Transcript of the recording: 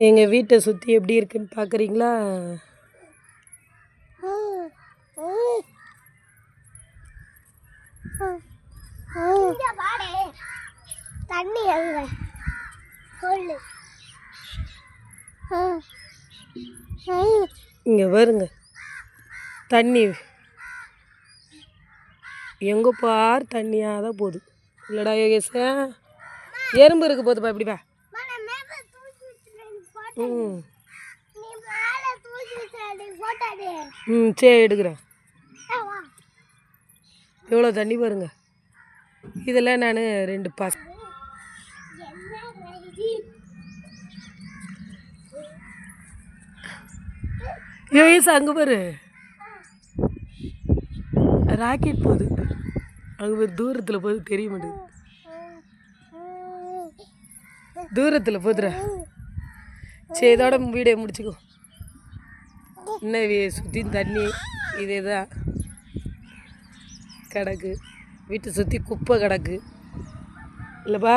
எங்கள் வீட்டை சுற்றி எப்படி இருக்குன்னு பார்க்குறீங்களா? தண்ணி இங்கே வருங்க தண்ணி எங்கே பார் தண்ணியாக தான் போகுது. இல்லைடா யோகேஷ, எறும்பு இருக்கு போதுப்பா இப்படிப்பா. சரி எடுக்கிறேன். எவ்வளோ தண்ணி பாருங்க. இதெல்லாம் நான் 2 பாஸ் யோகேஷ் அங்கே பாரு ராக்கெட் போகுது. அங்கே ஒரு தூரத்தில் போகுது, தெரிய மாட்டேங்குது. தூரத்தில் போதுற. சரி, இதோட வீடியோ முடிச்சுக்கோ. இன்னும் சுற்றி தண்ணி இதே தான் கிடக்கு. வீட்டை சுற்றி குப்பை கிடக்கு இல்லைப்பா.